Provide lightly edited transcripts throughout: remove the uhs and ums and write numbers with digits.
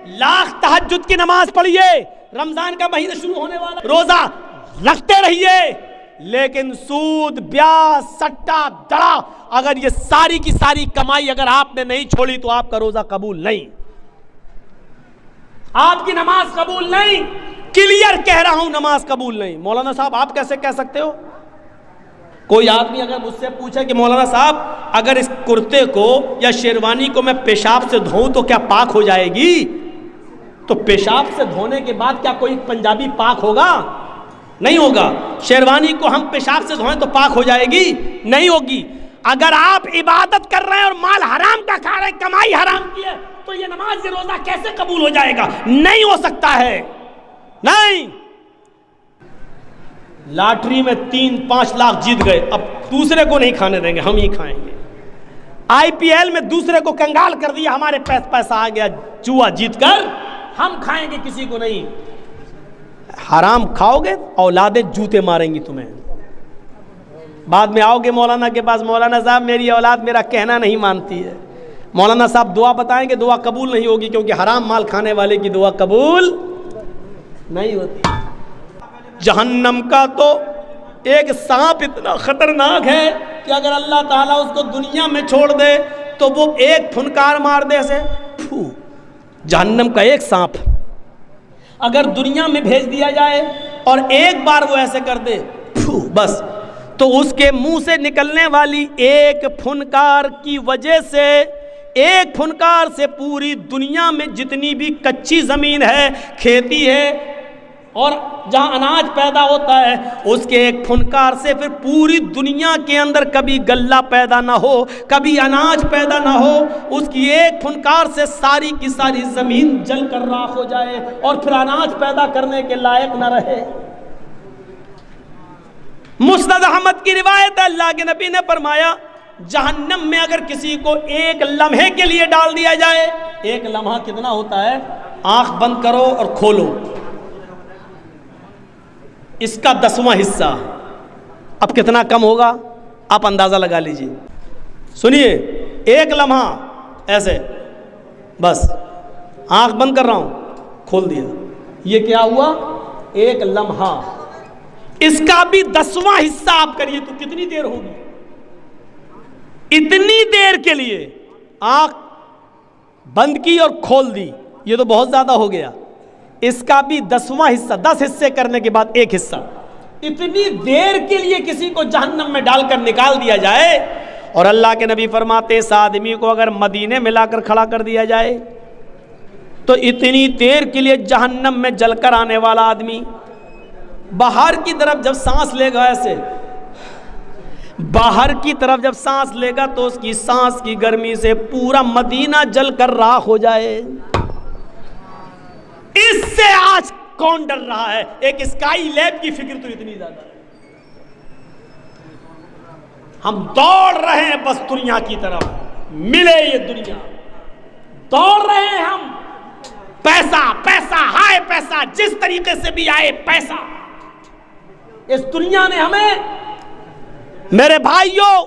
लाख तहज्जुद की नमाज पढ़िए, रमजान का महीना शुरू होने वाला, रोजा रखते रहिए, लेकिन सूद, ब्याज, सट्टा, दड़ा, अगर ये सारी की सारी कमाई अगर आपने नहीं छोड़ी तो आपका रोजा कबूल नहीं, आपकी नमाज कबूल नहीं। क्लियर कह रहा हूं, नमाज कबूल नहीं। मौलाना साहब आप कैसे कह सकते हो? कोई आदमी अगर मुझसे पूछे कि मौलाना साहब अगर इस कुर्ते को या शेरवानी को मैं पेशाब से धोऊं तो क्या पाक हो जाएगी? तो पेशाब से धोने के बाद क्या कोई पंजाबी पाक होगा? नहीं होगा। शेरवानी को हम पेशाब से धोएं तो पाक हो जाएगी? नहीं होगी। अगर आप इबादत कर रहे हैं और माल हराम का खा रहे हैं, कमाई हराम की है, तो ये नमाज, ये रोजा कैसे कबूल हो जाएगा? नहीं हो सकता है, नहीं। लॉटरी में 3-5 लाख जीत गए, अब दूसरे को नहीं खाने देंगे, हम ही खाएंगे। आईपीएल में दूसरे को कंगाल कर दिया, हमारे पैसा आ गया जुआ जीतकर, हम खाएंगे, किसी को नहीं। हराम खाओगे, औलादे जूते मारेंगी तुम्हें। बाद में आओगे मौलाना के पास, मौलाना साहब मेरी औलाद मेरा कहना नहीं मानती है। मौलाना साहब दुआ बताएंगे, दुआ कबूल नहीं होगी, क्योंकि हराम माल खाने वाले की दुआ कबूल नहीं होती। जहन्नम का तो एक सांप इतना खतरनाक है कि अगर अल्लाह ताला उसको दुनिया में छोड़ दे तो वो एक फुनकार मार दे, ऐसे फू, जहन्नम का एक सांप अगर दुनिया में भेज दिया जाए और एक बार वो ऐसे कर दे फू, बस, तो उसके मुंह से निकलने वाली एक फुनकार की वजह से, एक फुनकार से पूरी दुनिया में जितनी भी कच्ची जमीन है, खेती है और जहां अनाज पैदा होता है, उसके एक फुनकार से फिर पूरी दुनिया के अंदर कभी गल्ला पैदा ना हो, कभी अनाज पैदा ना हो, उसकी एक फुनकार से सारी की सारी जमीन जल कर राख हो जाए और फिर अनाज पैदा करने के लायक ना रहे। मुस्नद अहमद की रिवायत है, अल्लाह के नबी ने फरमाया जहन्नम में अगर किसी को एक लम्हे के लिए डाल दिया जाए, एक लम्हा कितना होता है? आंख बंद करो और खोलो, इसका 10वां हिस्सा, अब कितना कम होगा आप अंदाजा लगा लीजिए। सुनिए, एक लम्हा ऐसे, बस आंख बंद कर रहा हूं, खोल दिया, ये क्या हुआ? एक लम्हा। इसका भी 10वां हिस्सा आप करिए तो कितनी देर होगी? इतनी देर के लिए आंख बंद की और खोल दी, ये तो बहुत ज्यादा हो गया। इसका भी 10वां हिस्सा, 10 हिस्से करने के बाद एक हिस्सा, इतनी देर के लिए किसी को जहन्नम में डालकर निकाल दिया जाए। और अल्लाह के नबी फरमाते इस आदमी को अगर मदीने में लाकर खड़ा कर दिया जाए तो इतनी देर के लिए जहन्नम में जलकर आने वाला आदमी बाहर की तरफ जब सांस लेगा, ऐसे बाहर की तरफ जब सांस लेगा तो उसकी सांस की गर्मी से पूरा मदीना जलकर राख हो जाए। इससे आज कौन डर रहा है? एक स्काई लैब की फिक्र तो इतनी ज्यादा है। हम दौड़ रहे हैं बस दुनिया की तरफ, मिले ये दुनिया, दौड़ रहे हैं हम, पैसा पैसा हाय पैसा, जिस तरीके से भी आए पैसा। इस दुनिया ने हमें मेरे भाइयों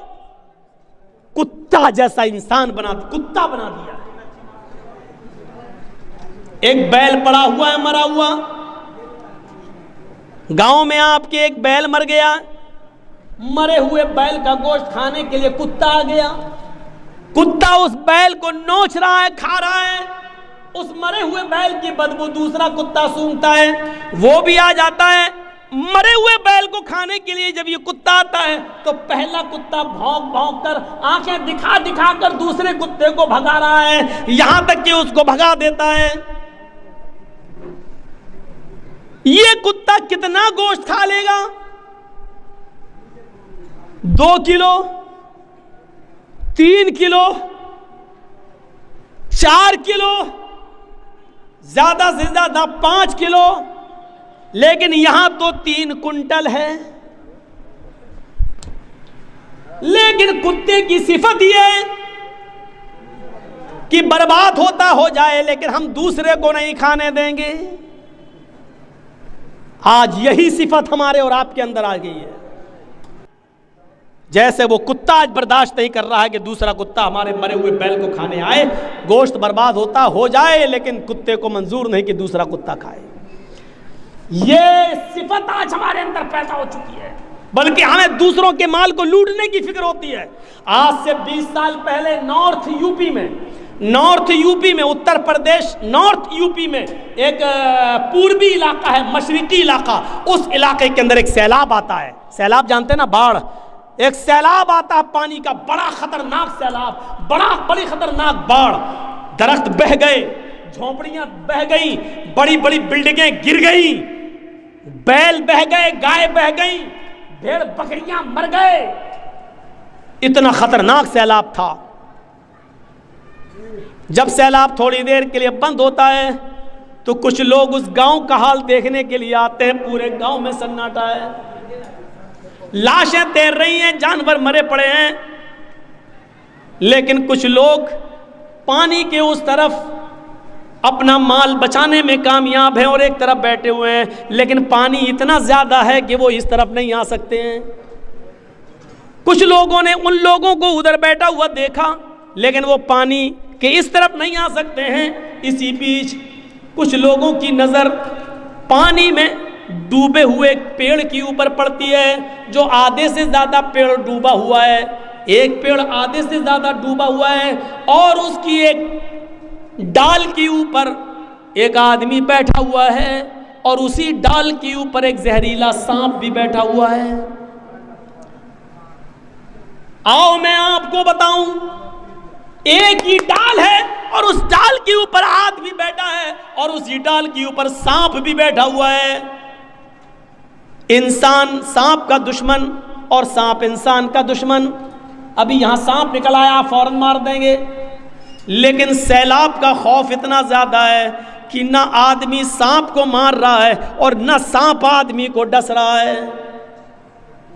कुत्ता जैसा इंसान कुत्ता बना दिया। एक बैल पड़ा हुआ है मरा हुआ, गांव में आपके एक बैल मर गया, मरे हुए बैल का गोश्त खाने के लिए कुत्ता आ गया। कुत्ता उस बैल को नोच रहा है, खा रहा है, उस मरे हुए बैल की बदबू दूसरा कुत्ता सूंघता है, वो भी आ जाता है। मरे हुए बैल को खाने के लिए जब ये कुत्ता आता है तो पहला कुत्ता भौंक भौंक कर, आंखें दिखा दिखा कर दूसरे कुत्ते को भगा रहा है, यहां तक कि उसको भगा देता है। ये कुत्ता कितना गोश्त खा लेगा? 2 किलो, 3 किलो, 4 किलो, ज्यादा से ज्यादा 5 किलो, लेकिन यहां तो 3 कुंटल है। लेकिन कुत्ते की सिफत यह है कि बर्बाद होता हो जाए लेकिन हम दूसरे को नहीं खाने देंगे। आज यही सिफत हमारे और आपके अंदर आ गई है। जैसे वो कुत्ता आज बर्दाश्त नहीं कर रहा है कि दूसरा कुत्ता हमारे मरे हुए बैल को खाने आए, गोश्त बर्बाद होता हो जाए, लेकिन कुत्ते को मंजूर नहीं कि दूसरा कुत्ता खाए। ये सिफत आज हमारे अंदर पैदा हो चुकी है, बल्कि हमें दूसरों के माल को लूटने की फिक्र होती है। आज से 20 साल पहले नॉर्थ यूपी में उत्तर प्रदेश नॉर्थ यूपी में एक पूर्वी इलाका है, मशरिकी इलाका, उस इलाके के अंदर एक सैलाब आता है। सैलाब जानते हैं ना, बाढ़। एक सैलाब आता है पानी का, बड़ा खतरनाक सैलाब, बड़ी खतरनाक बाढ़। दरख्त बह गए, झोपड़ियां बह गई, बड़ी बड़ी बिल्डिंगें गिर गई, बैल बह गए, गाय बह गई, भेड़ बकरियां मर गए। इतना खतरनाक सैलाब था। जब सैलाब थोड़ी देर के लिए बंद होता है तो कुछ लोग उस गांव का हाल देखने के लिए आते हैं। पूरे गांव में सन्नाटा है, लाशें तैर रही हैं, जानवर मरे पड़े हैं, लेकिन कुछ लोग पानी के उस तरफ अपना माल बचाने में कामयाब हैं और एक तरफ बैठे हुए हैं, लेकिन पानी इतना ज्यादा है कि वो इस तरफ नहीं आ सकते हैं। कुछ लोगों ने उन लोगों को उधर बैठा हुआ देखा, लेकिन वो पानी के इस तरफ नहीं आ सकते हैं। इसी बीच कुछ लोगों की नजर पानी में डूबे हुए पेड़ के ऊपर पड़ती है, जो आधे से ज्यादा पेड़ डूबा हुआ है। एक पेड़ आधे से ज्यादा डूबा हुआ है और उसकी एक डाल के ऊपर एक आदमी बैठा हुआ है और उसी डाल के ऊपर एक जहरीला सांप भी बैठा हुआ है। आओ मैं आपको बताऊं, एक ही डाल है और उस डाल के ऊपर आदमी बैठा है और उसी डाल के ऊपर सांप भी बैठा हुआ है। इंसान सांप का दुश्मन और सांप इंसान का दुश्मन। अभी यहां सांप निकल आया, फौरन मार देंगे, लेकिन सैलाब का खौफ इतना ज्यादा है कि ना आदमी सांप को मार रहा है और ना सांप आदमी को डस रहा है।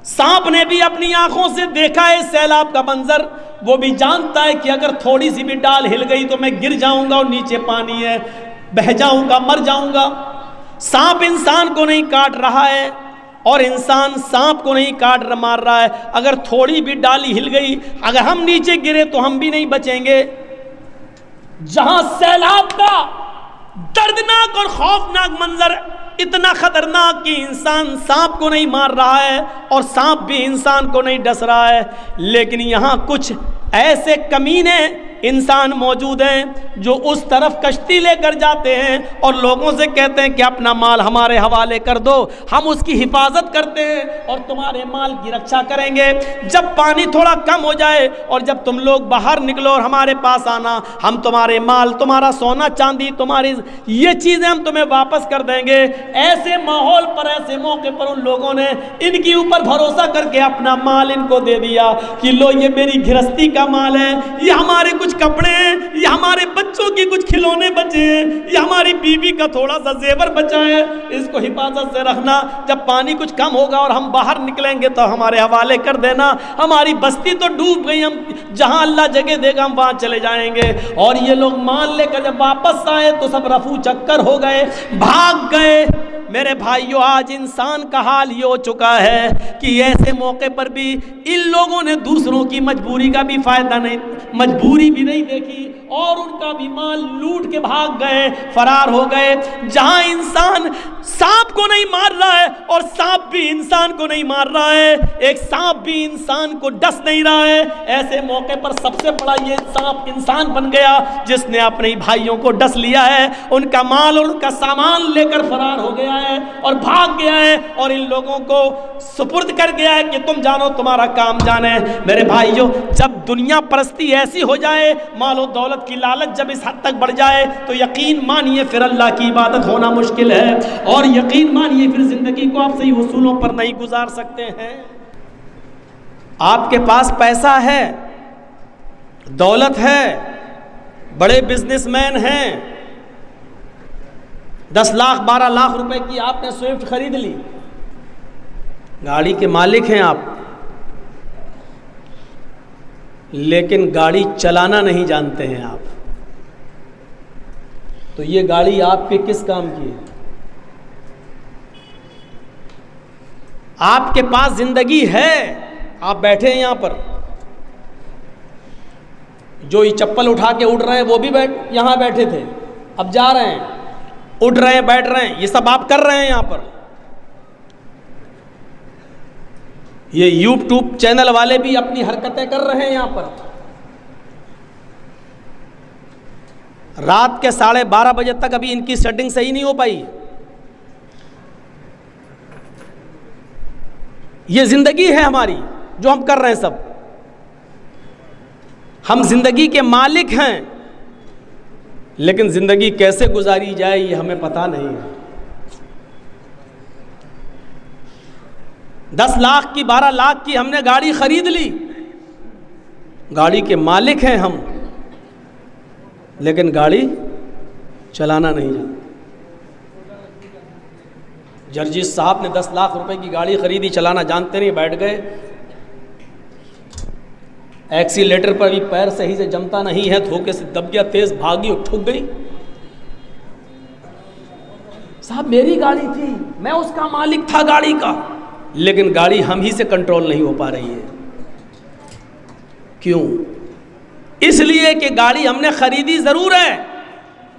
सांप ने भी अपनी आंखों से देखा है सैलाब का मंजर, वो भी जानता है कि अगर थोड़ी सी भी डाल हिल गई तो मैं गिर जाऊंगा और नीचे पानी है, बह जाऊंगा, मर जाऊंगा। सांप इंसान को नहीं काट रहा है और इंसान सांप को नहीं मार रहा है। अगर थोड़ी भी डाली हिल गई, अगर हम नीचे गिरे तो हम भी नहीं बचेंगे। जहां सैलाब का दर्दनाक और खौफनाक मंजर इतना खतरनाक कि इंसान सांप को नहीं मार रहा है और सांप भी इंसान को नहीं डस रहा है, लेकिन यहां कुछ ऐसे कमीने इंसान मौजूद हैं जो उस तरफ कश्ती लेकर जाते हैं और लोगों से कहते हैं कि अपना माल हमारे हवाले कर दो, हम उसकी हिफाजत करते हैं और तुम्हारे माल की रक्षा करेंगे। जब पानी थोड़ा कम हो जाए और जब तुम लोग बाहर निकलो और हमारे पास आना, हम तुम्हारे माल, तुम्हारा सोना चांदी, तुम्हारी ये चीज़ें हम तुम्हें वापस कर देंगे। ऐसे माहौल पर, ऐसे मौके पर उन लोगों ने इनके ऊपर भरोसा करके अपना माल इनको दे दिया कि लो ये मेरी गृहस्थी का माल है, ये हमारे कुछ कपड़े हैं, ये हमारे बच्चों के कुछ खिलौने बचे हैं, ये हमारी बीवी का थोड़ा सा जेवर बचा है, इसको हिफाजत से रखना। जब पानी कुछ कम होगा और हम बाहर निकलेंगे तो हमारे हवाले कर देना। हमारी बस्ती तो डूब गई, हम जहां अल्लाह जगह देगा हम वहां चले जाएंगे। और ये लोग मान लेकर जब वापस आए तो सब रफू चक्कर हो गए, भाग गए। मेरे भाइयों, आज इंसान का हाल ये हो चुका है कि ऐसे मौके पर भी इन लोगों ने दूसरों की मजबूरी का भी फायदा नहीं, मजबूरी भी नहीं देखी और उनका भी माल लूट के भाग गए, फरार हो गए। जहां इंसान सांप को नहीं मार रहा है और सांप भी इंसान को नहीं मार रहा है, एक सांप भी इंसान को डस नहीं रहा है, ऐसे मौके पर सबसे बड़ा ये सांप इंसान बन गया जिसने अपने भाइयों को डस लिया है, उनका माल और उनका सामान लेकर फरार हो गया है और भाग गया है और इन लोगों को सुपुर्द कर गया है कि तुम जानो, तुम्हारा काम जाने। मेरे भाइयों, जब दुनिया परस्ती ऐसी हो जाए, मालो दौलत की लालच जब इस हद तक बढ़ जाए, तो यकीन मानिए फिर अल्लाह की इबादत होना मुश्किल है और यकीन मानिए फिर जिंदगी को आप सही उसूलों पर नहीं गुजार सकते हैं। आपके पास पैसा है, दौलत है, बड़े बिजनेसमैन हैं, 10 लाख 12 लाख रुपए की आपने स्विफ्ट खरीद ली, गाड़ी के मालिक हैं आप, लेकिन गाड़ी चलाना नहीं जानते हैं आप, तो ये गाड़ी आपके किस काम की है? आपके पास जिंदगी है, आप बैठे हैं यहाँ पर, जो ये चप्पल उठा के उठ रहे हैं वो भी यहाँ बैठे थे, अब जा रहे हैं, उठ रहे हैं, बैठ रहे हैं, ये सब आप कर रहे हैं यहाँ पर। ये यूट्यूब चैनल वाले भी अपनी हरकतें कर रहे हैं यहाँ पर। रात के 12:30 बजे तक अभी इनकी सेटिंग सही नहीं हो पाई। ये जिंदगी है हमारी जो हम कर रहे हैं सब। हम जिंदगी के मालिक हैं, लेकिन जिंदगी कैसे गुजारी जाए ये हमें पता नहीं है। 10 लाख की 12 लाख की हमने गाड़ी खरीद ली, गाड़ी के मालिक हैं हम, लेकिन गाड़ी चलाना नहीं जानते। जर्जी साहब ने 10 लाख रुपए की गाड़ी खरीदी, चलाना जानते नहीं, बैठ गए, एक्सीलेटर पर भी पैर सही से जमता नहीं है, धोखे से दब गया, तेज भागी और ठुक गई। साहब मेरी गाड़ी थी, मैं उसका मालिक था गाड़ी का, लेकिन गाड़ी हम ही से कंट्रोल नहीं हो पा रही है। क्यों? इसलिए कि गाड़ी हमने खरीदी जरूर है,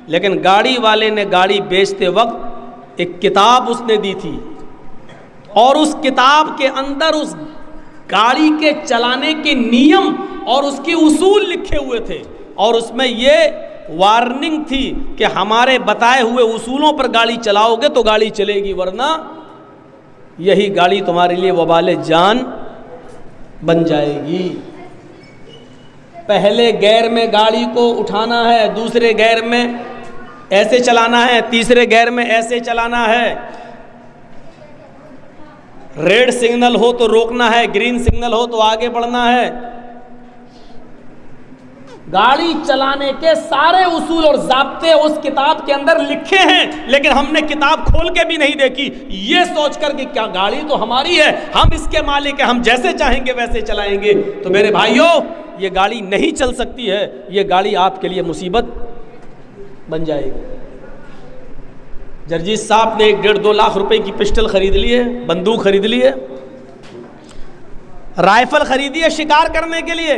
लेकिन गाड़ी वाले ने गाड़ी बेचते वक्त एक किताब उसने दी थी, और उस किताब के अंदर उस गाड़ी के चलाने के नियम और उसके उसूल लिखे हुए थे, और उसमें ये वार्निंग थी कि हमारे बताए हुए उसूलों पर गाड़ी चलाओगे तो गाड़ी चलेगी, वरना यही गाड़ी तुम्हारे लिए वबाले जान बन जाएगी। पहले गियर में गाड़ी को उठाना है, दूसरे गियर में ऐसे चलाना है, तीसरे गियर में ऐसे चलाना है। रेड सिग्नल हो तो रोकना है, ग्रीन सिग्नल हो तो आगे बढ़ना है। गाड़ी चलाने के सारे उसूल और ज़ाब्ते उस किताब के अंदर लिखे हैं, लेकिन हमने किताब खोल के भी नहीं देखी, ये सोचकर कि क्या गाड़ी तो हमारी है, हम इसके मालिक हैं, हम जैसे चाहेंगे वैसे चलाएंगे। तो मेरे भाइयों, ये गाड़ी नहीं चल सकती है, ये गाड़ी आपके लिए मुसीबत बन जाएगी। जर्जीत साहब ने 1.5-2 लाख रुपए की पिस्टल खरीद ली है, बंदूक खरीद ली है, राइफल खरीदी है शिकार करने के लिए।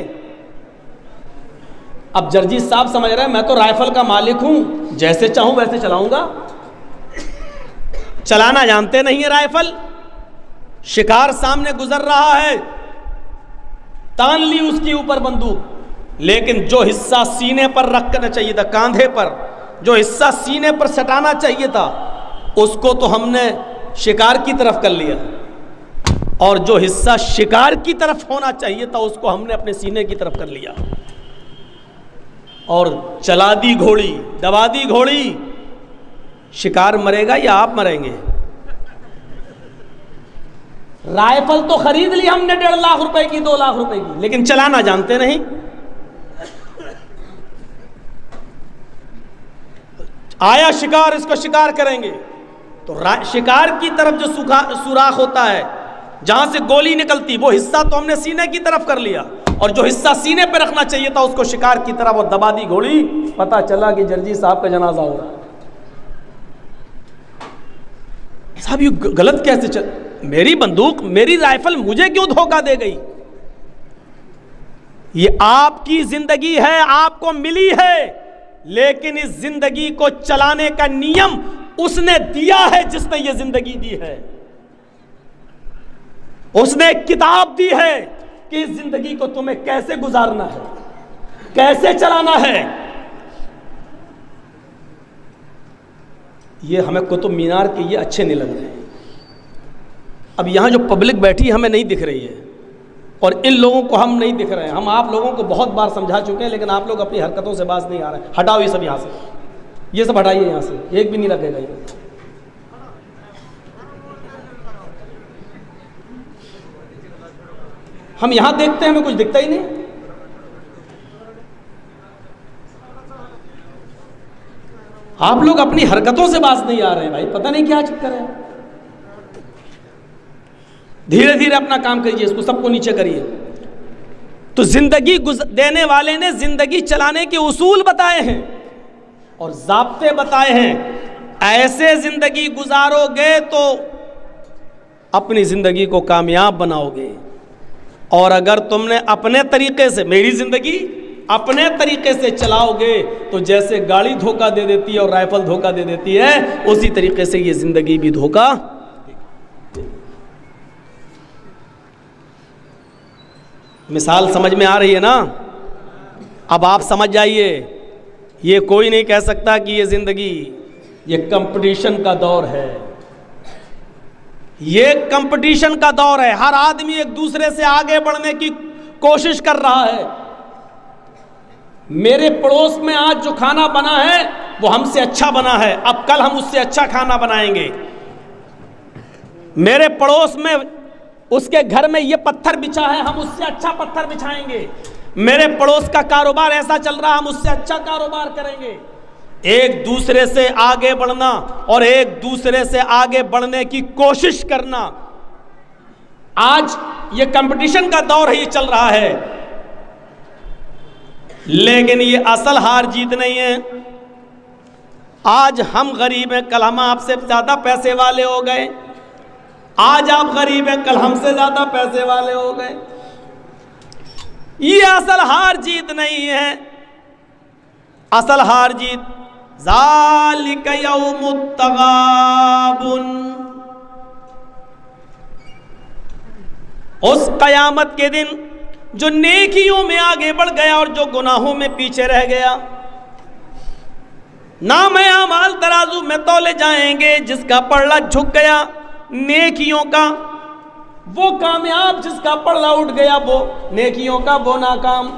अब जर्जीत साहब समझ रहे हैं मैं तो राइफल का मालिक हूं, जैसे चाहूं वैसे चलाऊंगा। चलाना जानते नहीं है राइफल। शिकार सामने गुजर रहा है, तान ली उसके ऊपर बंदूक, लेकिन जो हिस्सा सीने पर रखना चाहिए था, कांधे पर जो हिस्सा सीने पर सटाना चाहिए था, उसको तो हमने शिकार की तरफ कर लिया, और जो हिस्सा शिकार की तरफ होना चाहिए था उसको हमने अपने सीने की तरफ कर लिया, और चला दी घोड़ी, दबा दी घोड़ी। शिकार मरेगा या आप मरेंगे? राइफल तो खरीद ली हमने 1.5 लाख रुपए की, 2 लाख रुपए की, लेकिन चलाना जानते नहीं। आया शिकार, इसको शिकार करेंगे तो शिकार की तरफ जो सुराख होता है, जहां से गोली निकलती, वो हिस्सा तो हमने सीने की तरफ कर लिया, और जो हिस्सा सीने पे रखना चाहिए था उसको शिकार की तरफ, और दबा दी घोड़ी। पता चला कि जर्जी साहब का जनाजा हो रहा है। साहब ये गलत कैसे चल, मेरी बंदूक, मेरी राइफल मुझे क्यों धोखा दे गई? ये आपकी जिंदगी है, आपको मिली है, लेकिन इस जिंदगी को चलाने का नियम उसने दिया है जिसने ये जिंदगी दी है। उसने एक किताब दी है कि इस जिंदगी को तुम्हें कैसे गुजारना है, कैसे चलाना है। ये हमें कुतुब मीनार के ये अच्छे नहीं लग रहे हैं। अब यहां जो पब्लिक बैठी हमें नहीं दिख रही है, और इन लोगों को हम नहीं दिख रहे हैं। हम आप लोगों को बहुत बार समझा चुके हैं, लेकिन आप लोग अपनी हरकतों से बाज नहीं आ रहे हैं। हटाओ ये सब यहाँ से, ये सब हटाइए यहाँ से, एक भी नहीं लगेगा ये। हम यहाँ देखते हैं, हमें कुछ दिखता ही नहीं। आप लोग अपनी हरकतों से बाज नहीं आ रहे हैं भाई, पता नहीं क्या चक्कर है। धीरे धीरे अपना काम करिए, इसको सबको नीचे करिए। तो जिंदगी देने वाले ने जिंदगी चलाने के उसूल बताए हैं और ज़ाब्ते बताए हैं। ऐसे जिंदगी गुजारोगे तो अपनी जिंदगी को कामयाब बनाओगे, और अगर तुमने अपने तरीके से मेरी ज़िंदगी अपने तरीके से चलाओगे तो जैसे गाड़ी धोखा दे देती है और राइफल धोखा दे देती है, उसी तरीके से ये ज़िंदगी भी धोखा। मिसाल समझ में आ रही है ना? अब आप समझ जाइए, ये कोई नहीं कह सकता कि ये ज़िंदगी, ये कंपटीशन का दौर है, ये कंपटीशन का दौर है। हर आदमी एक दूसरे से आगे बढ़ने की कोशिश कर रहा है। मेरे पड़ोस में आज जो खाना बना है वो हमसे अच्छा बना है, अब कल हम उससे अच्छा खाना बनाएंगे। मेरे पड़ोस में उसके घर में ये पत्थर बिछा है, हम उससे अच्छा पत्थर बिछाएंगे। मेरे पड़ोस का कारोबार ऐसा चल रहा है, हम उससे अच्छा कारोबार करेंगे। एक दूसरे से आगे बढ़ना और एक दूसरे से आगे बढ़ने की कोशिश करना, आज ये कंपटीशन का दौर है, ये चल रहा है। लेकिन ये असल हार जीत नहीं है। आज हम गरीब हैं, कल हम आपसे ज़्यादा पैसे वाले हो गए। आज आप गरीब हैं, कल हमसे ज़्यादा पैसे वाले हो गए। ये असल हार जीत नहीं है। असल हार जीत ज़ालिक यौमुत तगाबुन, उस कयामत के दिन जो नेकियों में आगे बढ़ गया और जो गुनाहों में पीछे रह गया। नाम आमाल तराजू में तौले जाएंगे, जिसका पल्ला झुक गया नेकियों का वो कामयाब, जिसका पल्ला उठ गया वो नेकियों का वो नाकाम।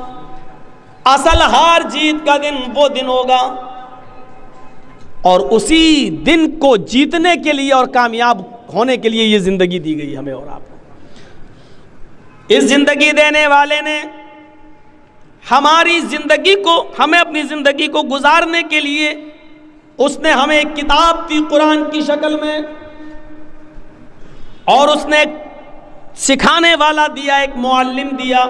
असल हार जीत का दिन वो दिन होगा, और उसी दिन को जीतने के लिए और कामयाब होने के लिए ये जिंदगी दी गई हमें और आपको। इस जिंदगी देने वाले ने हमारी जिंदगी को, हमें अपनी जिंदगी को गुजारने के लिए उसने हमें एक किताब दी कुरान की शक्ल में, और उसने सिखाने वाला दिया, एक मुअल्लिम दिया।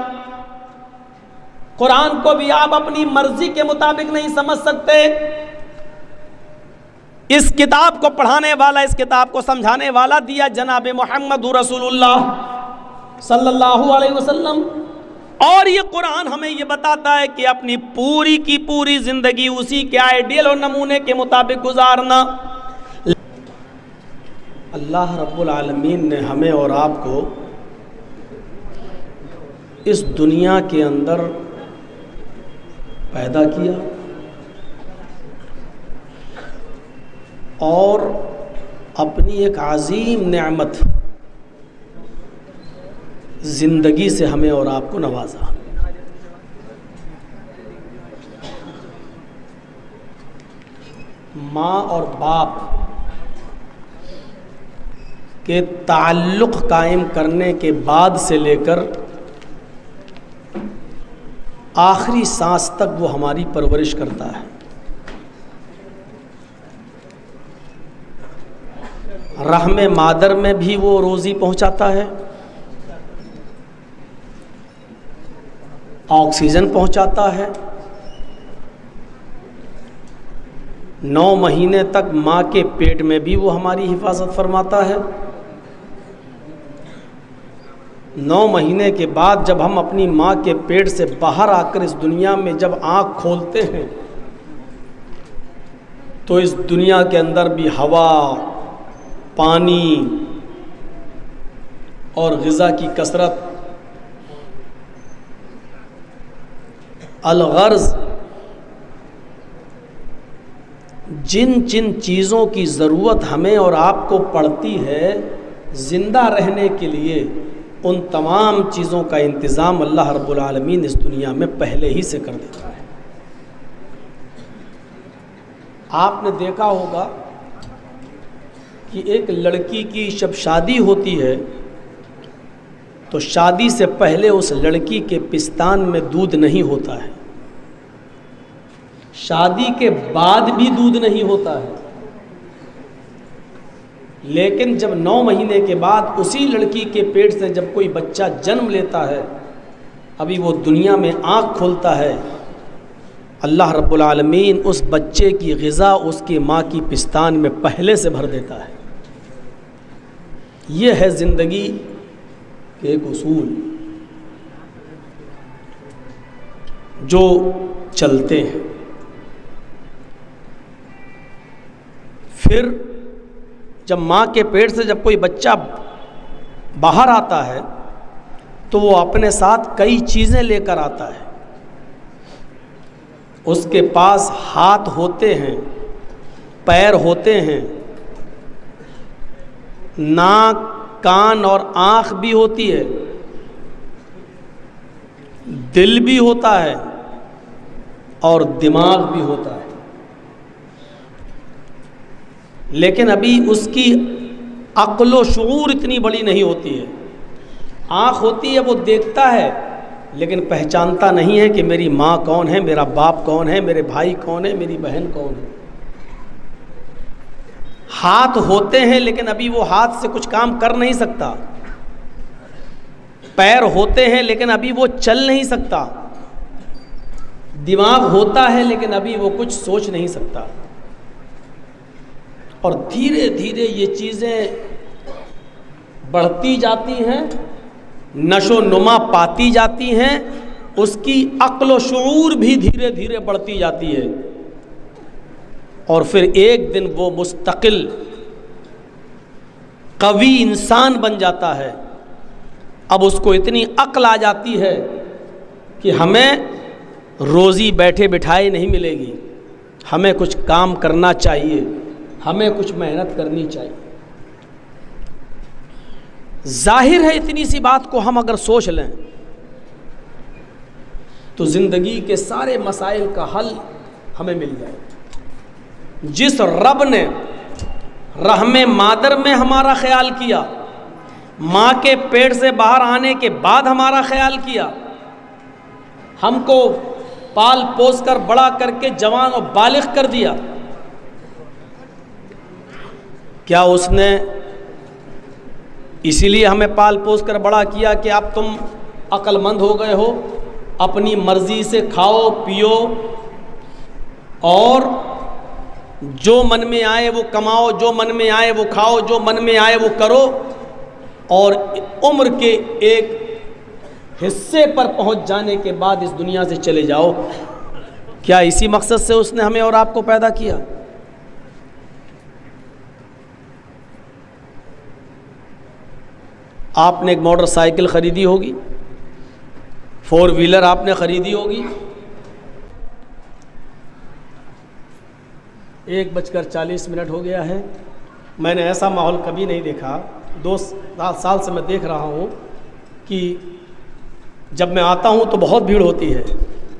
कुरान को भी आप अपनी मर्जी के मुताबिक नहीं समझ सकते। इस किताब को पढ़ाने वाला, इस किताब को समझाने वाला दिया जनाब मोहम्मद रसूलुल्लाह सल्लल्लाहु अलैहि वसल्लम। और ये कुरान हमें ये बताता है कि अपनी पूरी की पूरी जिंदगी उसी के आइडियल और नमूने के मुताबिक गुजारना। अल्लाह रब्बुल आलमीन ने हमें और आपको इस दुनिया के अंदर पैदा किया और अपनी एक अजीम नेमत जिंदगी से हमें और आपको नवाजा। माँ और बाप के ताल्लुक़ कायम करने के बाद से लेकर आखिरी सांस तक वो हमारी परवरिश करता है। रहमे मादर में भी वो रोज़ी पहुंचाता है, ऑक्सीजन पहुंचाता है, 9 महीने तक माँ के पेट में भी वो हमारी हिफाजत फरमाता है। 9 महीने के बाद जब हम अपनी माँ के पेट से बाहर आकर इस दुनिया में जब आँख खोलते हैं तो इस दुनिया के अंदर भी हवा, पानी और ग़िज़ा की कसरत, अलगर्ज़, जिन जिन चीज़ों की ज़रूरत हमें और आपको पड़ती है ज़िंदा रहने के लिए, उन तमाम चीज़ों का इंतज़ाम अल्लाह रब्बुल आलमीन इस दुनिया में पहले ही से कर देता है। आपने देखा होगा कि एक लड़की की जब शादी होती है तो शादी से पहले उस लड़की के पिस्तान में दूध नहीं होता है, शादी के बाद भी दूध नहीं होता है। लेकिन जब 9 महीने के बाद उसी लड़की के पेट से जब कोई बच्चा जन्म लेता है, अभी वो दुनिया में आँख खोलता है, अल्लाह रब्बुल आलमीन उस बच्चे की ग़िज़ा उसकी माँ की पिस्तान में पहले से भर देता है। ये है ज़िंदगी के एक उसूल। जो चलते हैं। फिर जब माँ के पेट से जब कोई बच्चा बाहर आता है तो वो अपने साथ कई चीज़ें लेकर आता है। उसके पास हाथ होते हैं, पैर होते हैं, नाक, कान और आँख भी होती है, दिल भी होता है और दिमाग भी होता है। लेकिन अभी उसकी अक्ल व शऊर इतनी बड़ी नहीं होती है। आँख होती है, वो देखता है लेकिन पहचानता नहीं है कि मेरी माँ कौन है, मेरा बाप कौन है, मेरे भाई कौन है, मेरी बहन कौन है। हाथ होते हैं लेकिन अभी वो हाथ से कुछ काम कर नहीं सकता। पैर होते हैं लेकिन अभी वो चल नहीं सकता। दिमाग होता है लेकिन अभी वो कुछ सोच नहीं सकता। और धीरे धीरे ये चीज़ें बढ़ती जाती हैं, नशो नुमा पाती जाती हैं, उसकी अक्ल व शऊर भी धीरे धीरे बढ़ती जाती है। और फिर एक दिन वो मुस्तकिल कवि इंसान बन जाता है। अब उसको इतनी अक्ल आ जाती है कि हमें रोज़ी बैठे बिठाए नहीं मिलेगी, हमें कुछ काम करना चाहिए, हमें कुछ मेहनत करनी चाहिए। जाहिर है इतनी सी बात को हम अगर सोच लें तो ज़िंदगी के सारे मसाइल का हल हमें मिल जाए। जिस रब ने रहमे मादर में हमारा ख्याल किया, माँ के पेट से बाहर आने के बाद हमारा ख्याल किया, हमको पाल पोस कर बड़ा करके जवान और बालिग कर दिया, क्या उसने इसीलिए हमें पाल पोस कर बड़ा किया कि अब तुम अक्लमंद हो गए हो, अपनी मर्जी से खाओ पियो और जो मन में आए वो कमाओ, जो मन में आए वो खाओ, जो मन में आए वो करो और उम्र के एक हिस्से पर पहुंच जाने के बाद इस दुनिया से चले जाओ? क्या इसी मकसद से उसने हमें और आपको पैदा किया? आपने एक मोटरसाइकिल ख़रीदी होगी, 4 व्हीलर आपने ख़रीदी होगी, 1:40 हो गया है। मैंने ऐसा माहौल कभी नहीं देखा। 2 साल से मैं देख रहा हूँ कि जब मैं आता हूँ तो बहुत भीड़ होती है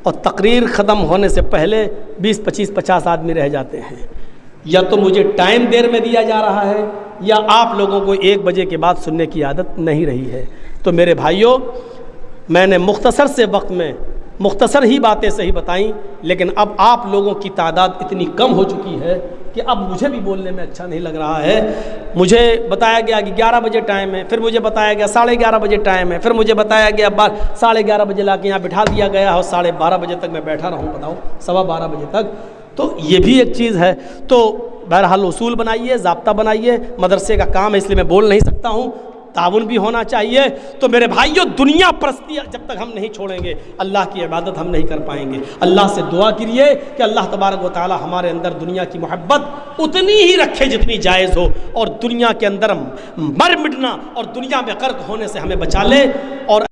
और तकरीर ख़त्म होने से पहले 20, 25, 50 आदमी रह जाते हैं। या तो मुझे टाइम देर में दिया जा रहा है या आप लोगों को 1 बजे के बाद सुनने की आदत नहीं रही है। तो मेरे भाइयों, मैंने मुख्तसर से वक्त में मुख्तसर ही बातें सही बताई, लेकिन अब आप लोगों की तादाद इतनी कम हो चुकी है कि अब मुझे भी बोलने में अच्छा नहीं लग रहा है। मुझे बताया गया कि 11 बजे टाइम है, फिर मुझे बताया गया 11:30 बजे टाइम है, फिर मुझे बताया गया 11:30 बजे ला के यहाँ बिठा दिया गया और 12:30 बजे तक मैं बैठा रहूँ, बताओ 12:15 बजे तक। तो ये भी एक चीज़ है। तो बहरहाल उसूल बनाइए, ज़ाब्ता बनाइए, मदरसे का काम है इसलिए मैं बोल नहीं सकता हूँ, ताउन भी होना चाहिए। तो मेरे भाइयों, दुनिया परस्ती जब तक हम नहीं छोड़ेंगे, अल्लाह की इबादत हम नहीं कर पाएंगे। अल्लाह से दुआ करिए कि अल्लाह तबारक व तआला हमारे अंदर दुनिया की मोहब्बत उतनी ही रखे जितनी जायज़ हो, और दुनिया के अंदर मर मिटना और दुनिया में गर्क होने से हमें बचा ले। और